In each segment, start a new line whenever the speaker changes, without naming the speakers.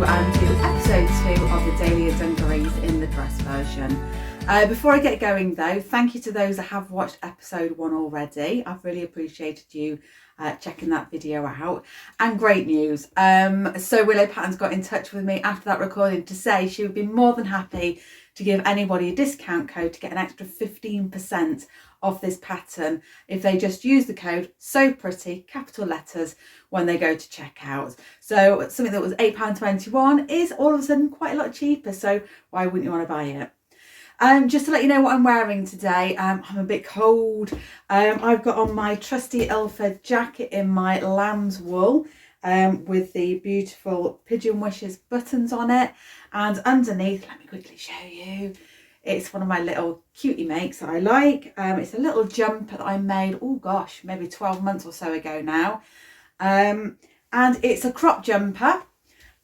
to episode 2 of the Dahlia Dungarees in the dress version. Before I get going though, thank you to those that have watched episode 1 already. I've really appreciated you checking that video out. And great news, so Willow Patterns got in touch with me after that recording to say she would be more than happy to give anybody a discount code to get an extra 15% off this pattern if they just use the code So Pretty, capital letters, when they go to checkout. So something that was £8.21 is all of a sudden quite a lot cheaper, so why wouldn't you want to buy it? Just to let you know what I'm wearing today, I'm a bit cold. I've got on my trusty Ilford jacket in my lamb's wool with the beautiful Pigeon Wishes buttons on it, and underneath, let me quickly show you, it's one of my little cutie makes that I like. It's a little jumper that I made, oh gosh, maybe 12 months or so ago now. And it's a crop jumper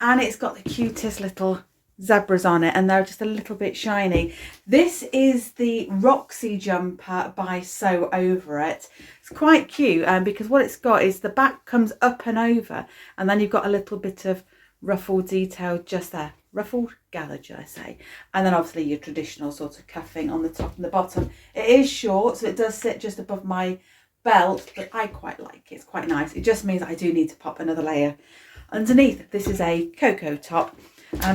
and it's got the cutest little zebras on it, and they're just a little bit shiny. This is the Roxy jumper by Sew Over It. It's quite cute because what it's got is the back comes up and over, and then you've got a little bit of ruffled detail just there. Ruffled gathered, should I say. And then obviously your traditional sort of cuffing on the top and the bottom. It is short, so it does sit just above my belt, but I quite like it. It's quite nice. It just means I do need to pop another layer underneath. This is a cocoa top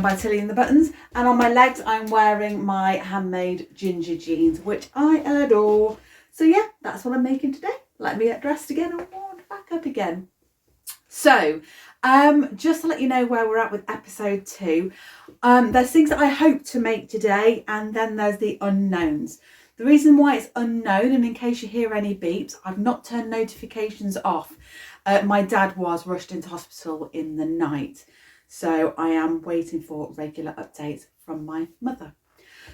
by Tilly and the Buttons, and on my legs I'm wearing my handmade ginger jeans, which I adore. So yeah, that's what I'm making today. Let me get dressed again and warmed back up again. So just to let you know where we're at with episode 2, there's things that I hope to make today, and then there's the unknowns. The reason why it's unknown, and in case you hear any beeps, I've not turned notifications off. My dad was rushed into hospital in the night, so I am waiting for regular updates from my mother.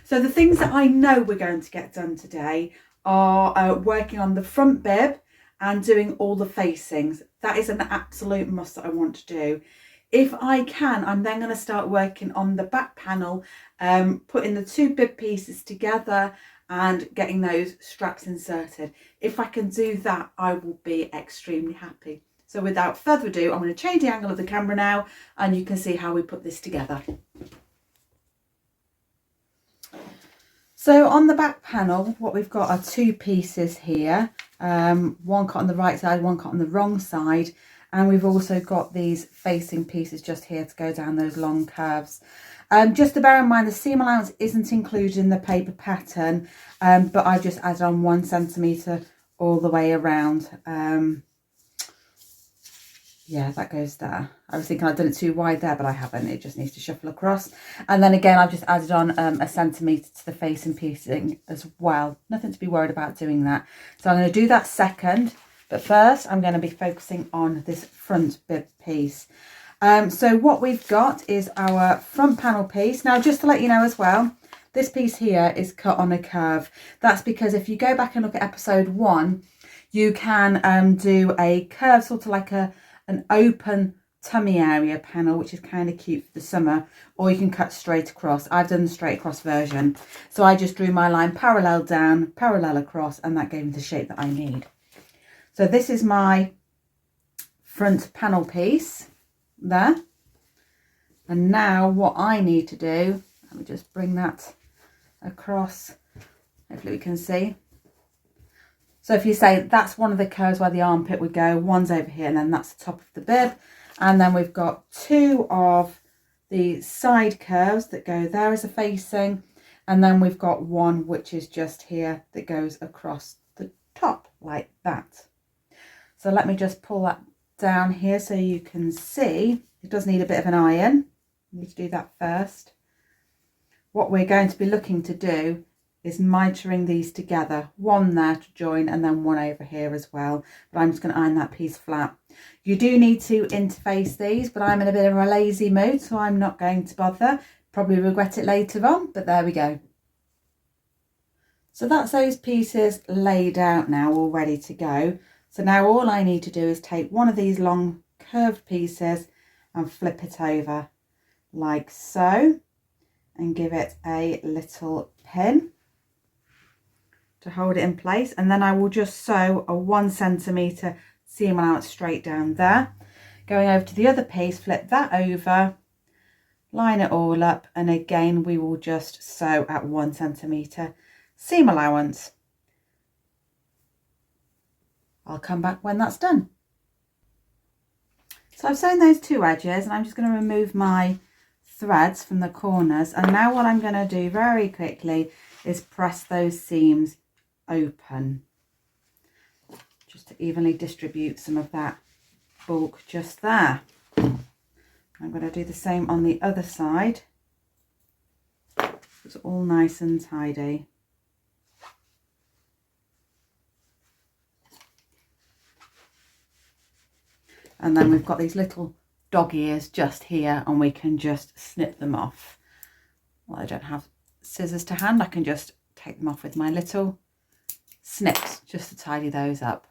So the things that I know we're going to get done today are working on the front bib and doing all the facings. That is an absolute must that I want to do. If I can, I'm then going to start working on the back panel, putting the 2 bib pieces together and getting those straps inserted. If I can do that, I will be extremely happy. So without further ado, I'm going to change the angle of the camera now, and you can see how we put this together. So on the back panel, what we've got are 2 pieces here. One cut on the right side, one cut on the wrong side. And we've also got these facing pieces just here to go down those long curves. Just to bear in mind, the seam allowance isn't included in the paper pattern, but I've just added on 1 centimetre all the way around. Yeah, that goes there. I was thinking I'd done it too wide there, but I haven't. It just needs to shuffle across. And then again, I've just added on 1 centimetre to the facing piecing as well. Nothing to be worried about doing that. So I'm going to do that second. But first, I'm going to be focusing on this front bib piece. So what we've got is our front panel piece. Now, just to let you know as well, this piece here is cut on a curve. That's because if you go back and look at episode 1, you can do a curve, sort of like an open tummy area panel, which is kind of cute for the summer, or you can cut straight across. I've done the straight across version. So I just drew my line parallel down, parallel across, and that gave me the shape that I need. So this is my front panel piece there. And now what I need to do, let me just bring that across. Hopefully we can see. So if you say that's one of the curves where the armpit would go, one's over here, and then that's the top of the bib. And then we've got 2 of the side curves that go there as a facing. And then we've got 1 which is just here that goes across the top like that. So let me just pull that down here so you can see. It does need a bit of an iron. You need to do that first. What we're going to be looking to do is mitering these together, 1 there to join and then 1 over here as well, but I'm just going to iron that piece flat. You do need to interface these, but I'm in a bit of a lazy mood, so I'm not going to bother. Probably regret it later on, but there we go. So that's those pieces laid out now, all ready to go. So now all I need to do is take one of these long curved pieces and flip it over like so, and give it a little pin to hold it in place, and then I will just sew a 1 centimetre seam allowance straight down there. Going over to the other piece, flip that over, line it all up, and again we will just sew at 1 centimetre seam allowance. I'll come back when that's done. So I've sewn those 2 edges, and I'm just going to remove my threads from the corners, and now what I'm going to do very quickly is press those seams open just to evenly distribute some of that bulk just there. I'm going to do the same on the other side. It's all nice and tidy. And then we've got these little dog ears just here, and we can just snip them off. Well, I don't have scissors to hand, I can just take them off with my little snips just to tidy those up.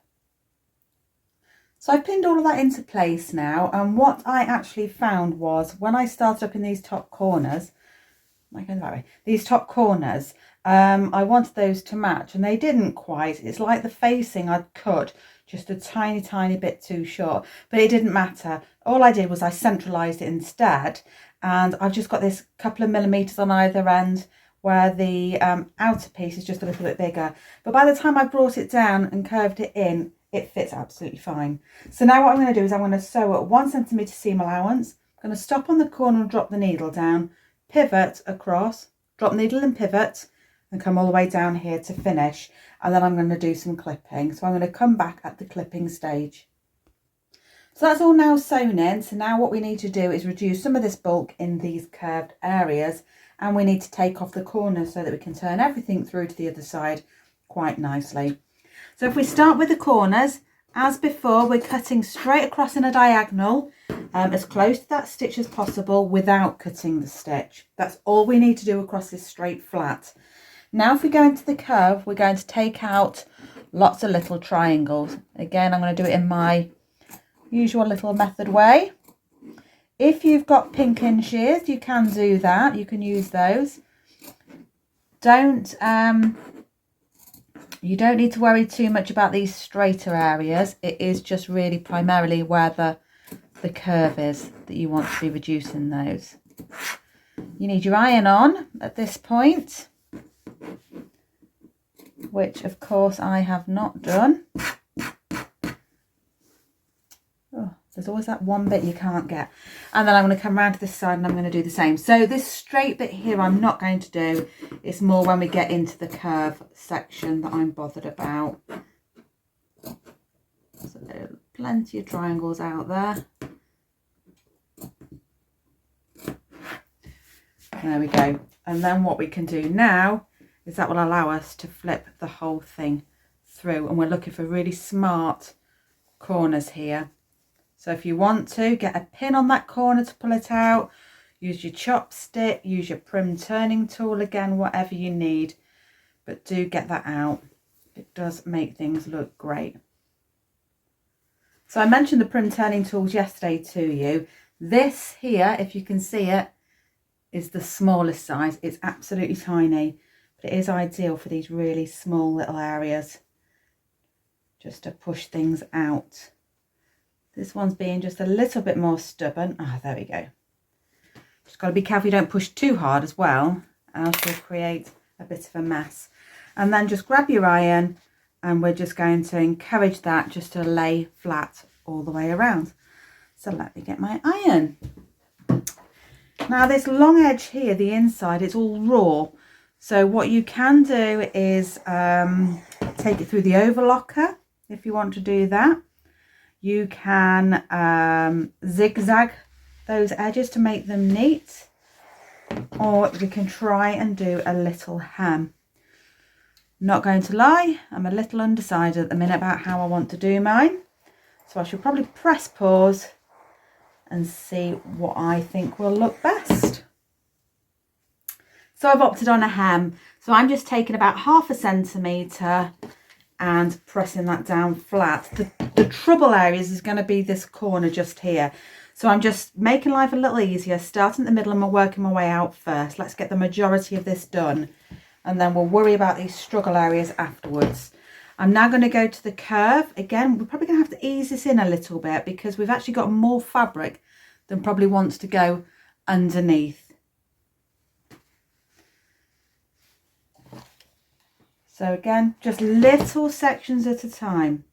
So I've pinned all of that into place now, and what I actually found was when I started up in these top corners, am I going that way? These top corners, I wanted those to match, and they didn't quite. It's like the facing I'd cut just a tiny bit too short, but it didn't matter. All I did was I centralised it instead, and I've just got this couple of millimetres on either end where the outer piece is just a little bit bigger. But by the time I brought it down and curved it in, it fits absolutely fine. So now what I'm going to do is I'm going to sew at 1 centimetre seam allowance. I'm going to stop on the corner and drop the needle down, pivot across, drop needle and pivot, and come all the way down here to finish. And then I'm going to do some clipping. So I'm going to come back at the clipping stage. So that's all now sewn in. So now what we need to do is reduce some of this bulk in these curved areas, and we need to take off the corners so that we can turn everything through to the other side quite nicely. So if we start with the corners, as before, we're cutting straight across in a diagonal, as close to that stitch as possible without cutting the stitch. That's all we need to do across this straight flat. Now if we go into the curve, we're going to take out lots of little triangles. Again, I'm going to do it in my usual little method way. If you've got pin shears, you can do that. You can use those. You don't need to worry too much about these straighter areas. It is just really primarily where the curve is that you want to be reducing those. You need your iron on at this point, which of course I have not done. Oh, there's always that one bit you can't get. And then I'm going to come around to this side and I'm going to do the same. So this straight bit here I'm not going to do. It's more when we get into the curve section that I'm bothered about. So plenty of triangles out there. There we go. And then what we can do now is that will allow us to flip the whole thing through, and we're looking for really smart corners here. So if you want to, get a pin on that corner to pull it out, use your chopstick, use your prim turning tool, again, whatever you need, but do get that out. It does make things look great. So I mentioned the prim turning tools yesterday to you. This here, if you can see it, is the smallest size. It's absolutely tiny, but it is ideal for these really small little areas, just to push things out. This one's being just a little bit more stubborn. Ah, there we go. Just got to be careful you don't push too hard as well, else you'll create a bit of a mess. And then just grab your iron, and we're just going to encourage that just to lay flat all the way around. So let me get my iron. Now this long edge here, the inside, it's all raw. So what you can do is take it through the overlocker if you want to do that. You can zigzag those edges to make them neat, or you can try and do a little hem. Not going to lie, I'm a little undecided at the minute about how I want to do mine, so I should probably press pause and see what I think will look best. So I've opted on a hem, so I'm just taking about 1/2 centimetre and pressing that down flat. The trouble areas is going to be this corner just here, so I'm just making life a little easier, starting at the middle and working my way out first. Let's get the majority of this done, and then we'll worry about these struggle areas afterwards. I'm now going to go to the curve. Again, we're probably going to have to ease this in a little bit because we've actually got more fabric than probably wants to go underneath. So again, just little sections at a time.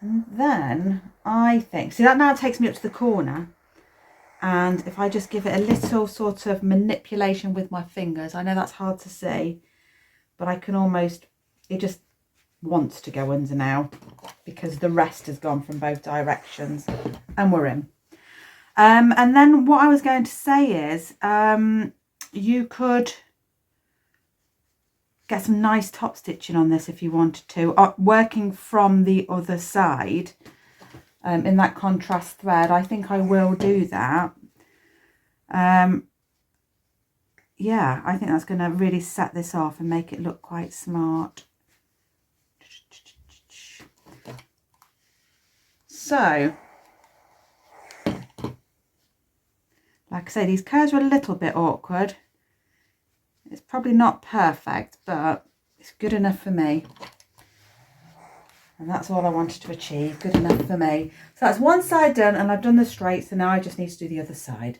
And then I think, see, that now takes me up to the corner. And if I just give it a little sort of manipulation with my fingers, I know that's hard to see, but I can almost, it just wants to go under now because the rest has gone from both directions and we're in. And then what I was going to say is you could get some nice top stitching on this if you wanted to, working from the other side in that contrast thread. I think I will do that. Yeah, I think that's going to really set this off and make it look quite smart. So, like I say, these curves are a little bit awkward. It's probably not perfect, but it's good enough for me. And that's all I wanted to achieve, good enough for me. So that's one side done, and I've done the straight, so now I just need to do the other side.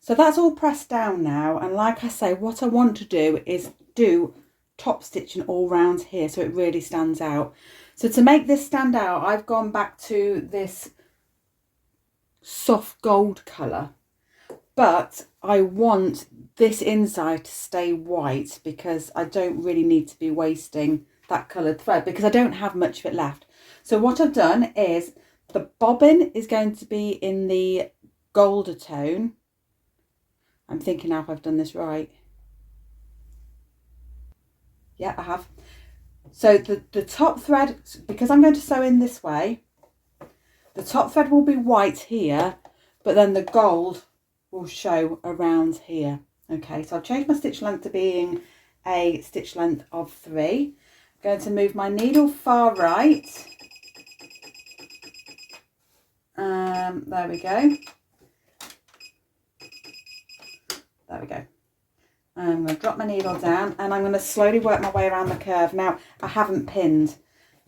So that's all pressed down now, and like I say, what I want to do is do top stitching all round here so it really stands out. So to make this stand out, I've gone back to this soft gold colour, but I want this inside to stay white because I don't really need to be wasting that coloured thread because I don't have much of it left. So what I've done is the bobbin is going to be in the golder tone. I'm thinking now if I've done this right. Yeah, I have. So the top thread, because I'm going to sew in this way, the top thread will be white here, but then the gold will show around here. Okay, so I've changed my stitch length to being a stitch length of 3. I'm going to move my needle far right. There we go. There we go. I'm going to drop my needle down and I'm going to slowly work my way around the curve. Now, I haven't pinned.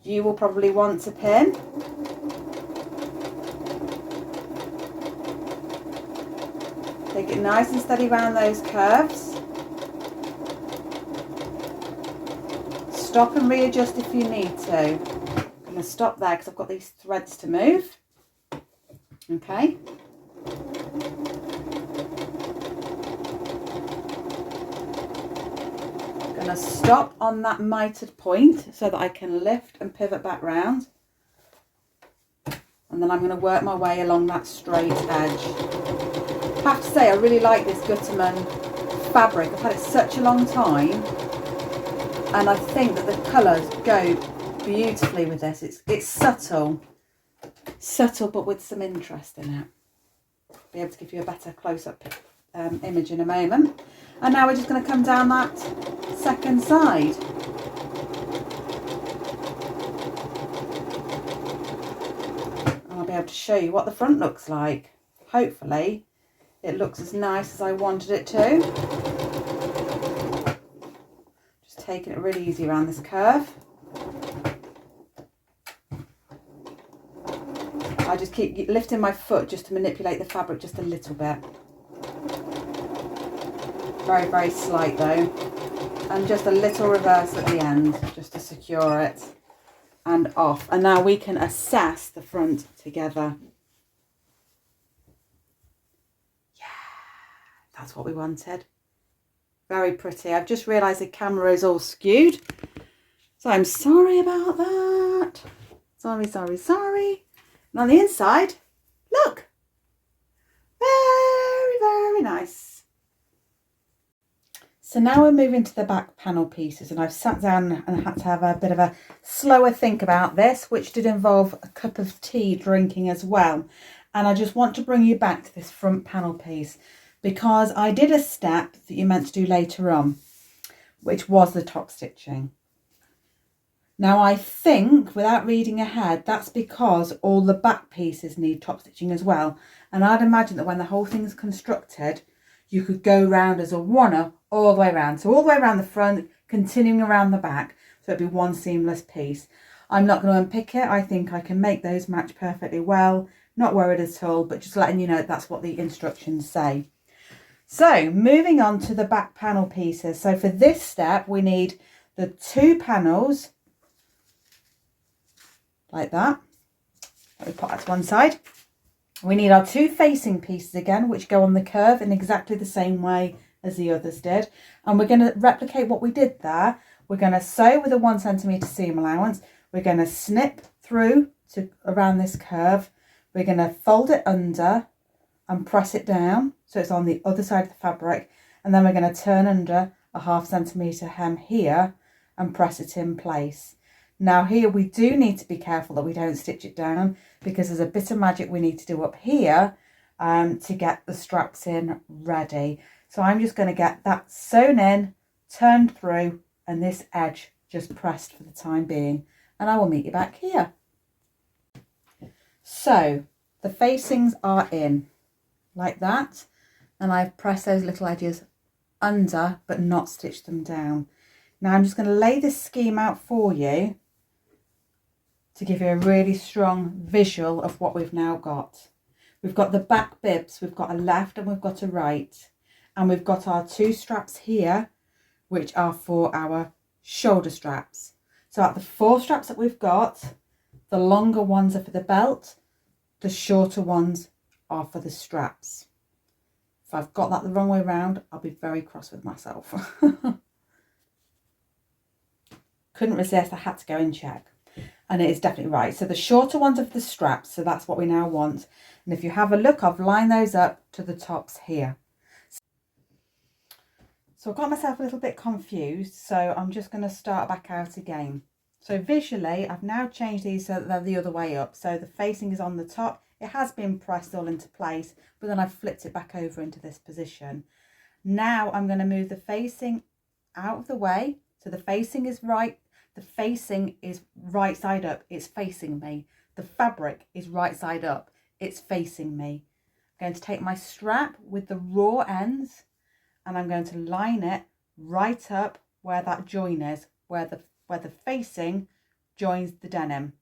You will probably want to pin. Take it nice and steady around those curves. Stop and readjust if you need to. I'm going to stop there because I've got these threads to move. Okay. I'm going to stop on that mitered point so that I can lift and pivot back round. And then I'm going to work my way along that straight edge. I have to say I really like this Gutterman fabric. I've had it such a long time and I think that the colours go beautifully with this. It's subtle but with some interest in it. I'll be able to give you a better close-up image in a moment. And now we're just going to come down that second side. And I'll be able to show you what the front looks like. Hopefully it looks as nice as I wanted it to. Just taking it really easy around this curve. I just keep lifting my foot just to manipulate the fabric just a little bit. Very, very slight though. And just a little reverse at the end just to secure it and off. And now we can assess the front together. That's what we wanted. Very pretty. I've just realised the camera is all skewed. So I'm sorry about that. Sorry, sorry, sorry. And on the inside, look. Very, very nice. So now we're moving to the back panel pieces, and I've sat down and had to have a bit of a slower think about this, which did involve a cup of tea drinking as well. And I just want to bring you back to this front panel piece, because I did a step that you're meant to do later on, which was the top stitching. Now I think, without reading ahead, that's because all the back pieces need top stitching as well. And I'd imagine that when the whole thing's constructed, you could go round as a oneer all the way around. So all the way around the front, continuing around the back. So it'd be one seamless piece. I'm not going to unpick it. I think I can make those match perfectly well. Not worried at all, but just letting you know that's what the instructions say. So moving on to the back panel pieces. So for this step, we need the 2 panels like that. Let me put that to one side. We need our 2 facing pieces again, which go on the curve in exactly the same way as the others did. And we're going to replicate what we did there. We're going to sew with a 1 centimetre seam allowance. We're going to snip through to around this curve. We're going to fold it under and press it down so it's on the other side of the fabric. And then we're going to turn under a 1/2 centimetre hem here and press it in place. Now here we do need to be careful that we don't stitch it down, because there's a bit of magic we need to do up here to get the straps in ready. So I'm just going to get that sewn in, turned through, and this edge just pressed for the time being. And I will meet you back here. So the facings are in like that, and I've pressed those little edges under but not stitched them down. Now I'm just going to lay this scheme out for you to give you a really strong visual of what we've now got. We've got the back bibs, we've got a left and we've got a right, and we've got our 2 straps here which are for our shoulder straps. So at the 4 straps that we've got, the longer ones are for the belt, the shorter ones are for the straps. If I've got that the wrong way around, I'll be very cross with myself. Couldn't resist, I had to go and check. And it is definitely right. So the shorter ones are for the straps, so that's what we now want. And if you have a look, I've lined those up to the tops here. So I've got myself a little bit confused, so I'm just going to start back out again. So visually, I've now changed these so that they're the other way up. So the facing is on the top. It has been pressed all into place, but then I've flipped it back over into this position. Now I'm going to move the facing out of the way. So the facing is right. The facing is right side up. It's facing me. The fabric is right side up. It's facing me. I'm going to take my strap with the raw ends, and I'm going to line it right up where that join is, where the facing joins the denim.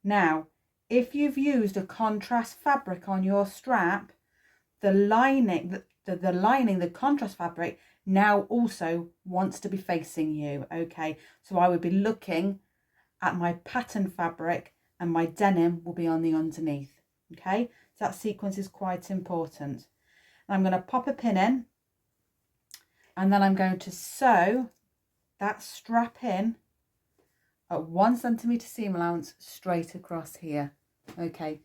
Now, if you've used a contrast fabric on your strap, the lining, the contrast fabric now also wants to be facing you. Okay, so I would be looking at my pattern fabric and my denim will be on the underneath. Okay, so that sequence is quite important. I'm going to pop a pin in, and then I'm going to sew that strap in at 1 centimetre seam allowance straight across here. Okay,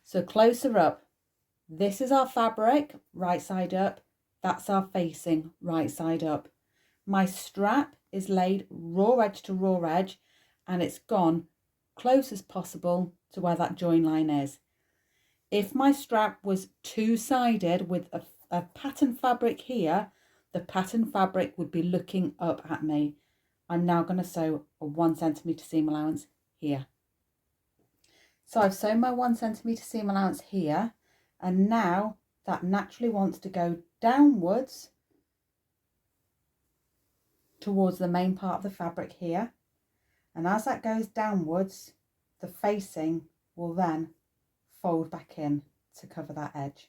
so closer up, this is our fabric right side up, that's our facing right side up. My strap is laid raw edge to raw edge, and it's gone close as possible to where that join line is. If my strap was 2-sided with a pattern fabric here, the pattern fabric would be looking up at me. I'm now going to sew a 1 centimetre seam allowance here. So I've sewn my 1 centimetre seam allowance here, and now that naturally wants to go downwards towards the main part of the fabric here. And as that goes downwards, the facing will then fold back in to cover that edge.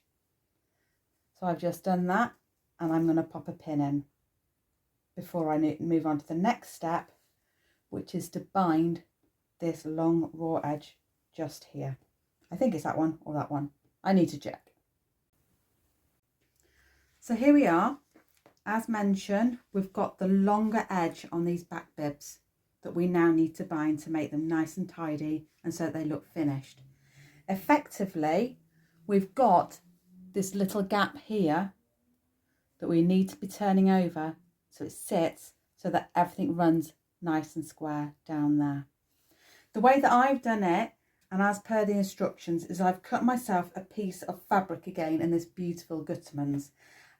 So I've just done that, and I'm going to pop a pin in before I move on to the next step, which is to bind this long raw edge just here. I think it's that one or that one. I need to check. So here we are. As mentioned, we've got the longer edge on these back bibs that we now need to bind to make them nice and tidy and so they look finished. Effectively, we've got this little gap here that we need to be turning over so it sits so that everything runs nice and square down there. The way that I've done it, and as per the instructions, is I've cut myself a piece of fabric again in this beautiful Gutterman's.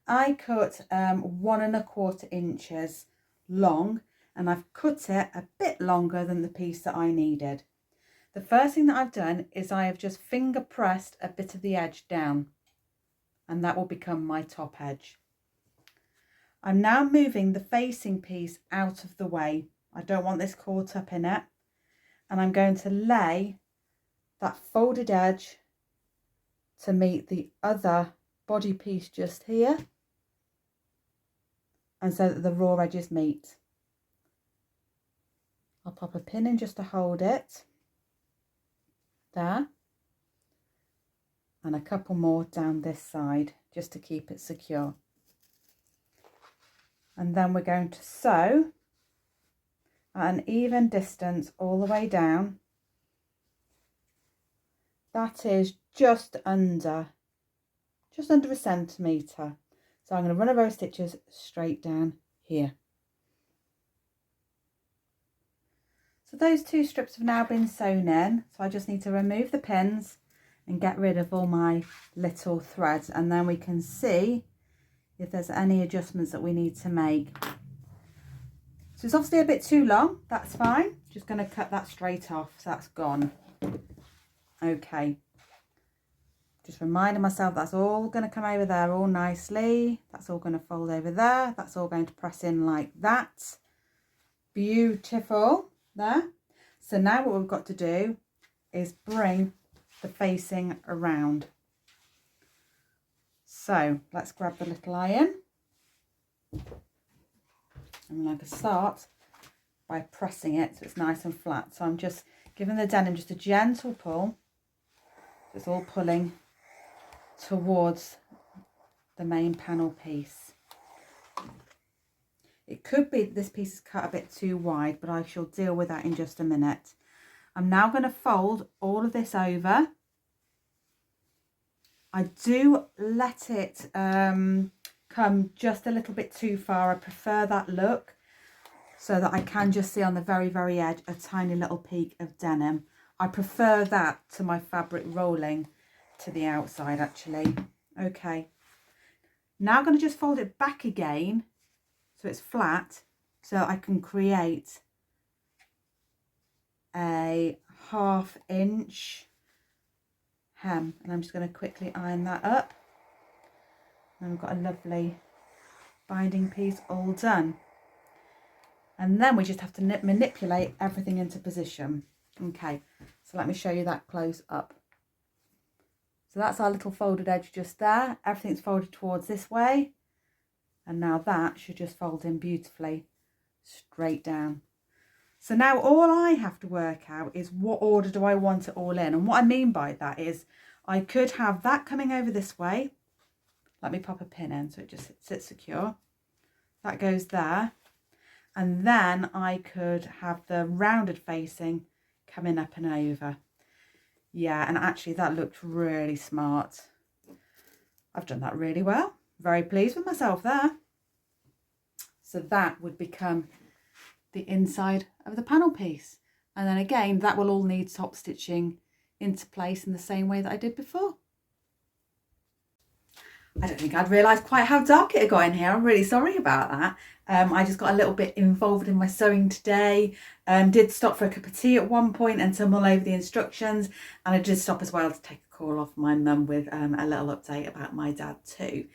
I cut 1 1/4 inches long, and I've cut it a bit longer than the piece that I needed. The first thing that I've done is I have just finger pressed a bit of the edge down, and that will become my top edge. I'm now moving the facing piece out of the way. I don't want this caught up in it. and I'm going to lay that folded edge to meet the other body piece just here, and so that the raw edges meet. I'll pop a pin in just to hold it there, and a couple more down this side just to keep it secure. And then we're going to sew at an even distance all the way down. That is just under a centimetre. So I'm going to run a row of stitches straight down here. So those two strips have now been sewn in, so I just need to remove the pins and get rid of all my little threads, and then we can see if there's any adjustments that we need to make. So it's obviously a bit too long, that's fine. Just going to cut that straight off, so that's gone. Okay. Just reminding myself that's all going to come over there all nicely. That's all going to fold over there. That's all going to press in like that. Beautiful. There. So now what we've got to do is bring the facing around. So let's grab the little iron. I'm going to start by pressing it so it's nice and flat. So I'm just giving the denim just a gentle pull. So it's all pulling towards the main panel piece. It could be this piece is cut a bit too wide, but I shall deal with that in just a minute. I'm now going to fold all of this over. I do let it come just a little bit too far. I prefer that look so that I can just see on the very, very edge a tiny little peak of denim. I prefer that to my fabric rolling to the outside actually. Okay. Now I'm going to just fold it back again so it's flat, so I can create a 1/2 inch hem, and I'm just going to quickly iron that up, and we've got a lovely binding piece all done. And then we just have to manipulate everything into position. Okay, so let me show you that close up. So that's our little folded edge just there. Everything's folded towards this way, and now that should just fold in beautifully straight down. So now all I have to work out is what order do I want it all in. And what I mean by that is I could have that coming over this way. Let me pop a pin in so it just sits secure. That goes there. And then I could have the rounded facing coming up and over. Yeah, and actually that looked really smart. I've done that really well. Very pleased with myself there. So that would become the inside of the panel piece. And then again, that will all need top stitching into place in the same way that I did before. I don't think I'd realised quite how dark it had got in here. I'm really sorry about that. I just got a little bit involved in my sewing today. Did stop for a cup of tea at one point and to mull over the instructions. And I did stop as well to take a call off my mum with a little update about my dad too.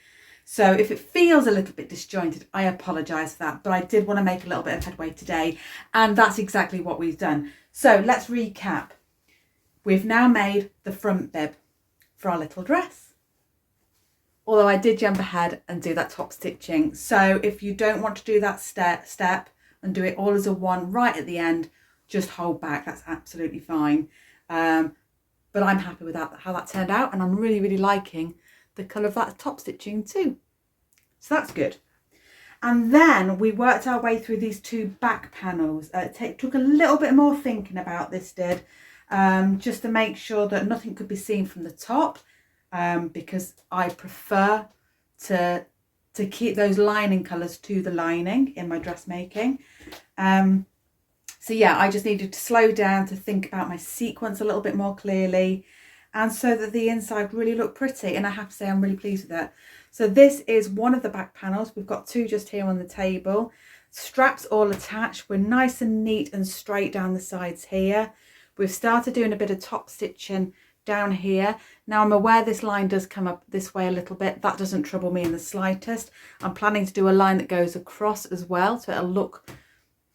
So if it feels a little bit disjointed, I apologise for that. But I did want to make a little bit of headway today. And that's exactly what we've done. So let's recap. We've now made the front bib for our little dress. Although I did jump ahead and do that top stitching. So if you don't want to do that step and do it all as a one right at the end, just hold back. That's absolutely fine. But I'm happy with that, how that turned out. And I'm really, really liking the colour of that top stitching too. So that's good. And then we worked our way through these two back panels. It took a little bit more thinking about this, just to make sure that nothing could be seen from the top. Because I prefer to keep those lining colours to the lining in my dressmaking. So yeah, I just needed to slow down to think about my sequence a little bit more clearly, and so that the inside really looked pretty. And I have to say I'm really pleased with it. So this is one of the back panels. We've got two just here on the table. Straps all attached. We're nice and neat and straight down the sides here. We've started doing a bit of top stitching down here. Now I'm aware this line does come up this way a little bit. That doesn't trouble me in the slightest. I'm planning to do a line that goes across as well, so it'll look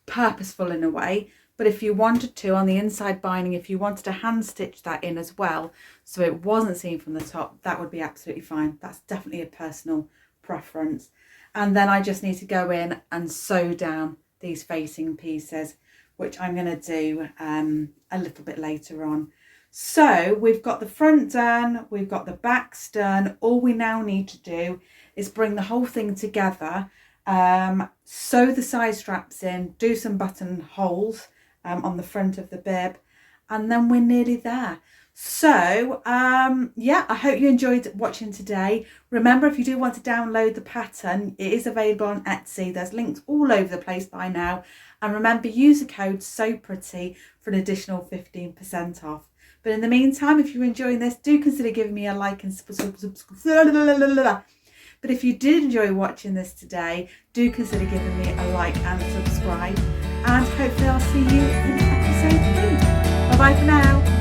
purposeful in a way, But if you wanted to, on the inside binding, if you wanted to hand stitch that in as well, so it wasn't seen from the top, that would be absolutely fine. That's definitely a personal preference. And then I just need to go in and sew down these facing pieces, which I'm going to do a little bit later on. So we've got the front done, we've got the backs done. All we now need to do is bring the whole thing together, sew the side straps in, do some buttonholes on the front of the bib, and then we're nearly there. So yeah, I hope you enjoyed watching today. Remember, if you do want to download the pattern, it is available on Etsy. There's links all over the place by now. And remember, use the code SEWPRETTY for an additional 15% off. But in the meantime, if you're enjoying this, do consider giving me a like and subscribe. But if you did enjoy watching this today, do consider giving me a like and subscribe. And hopefully I'll see you in episode 3. Bye bye for now.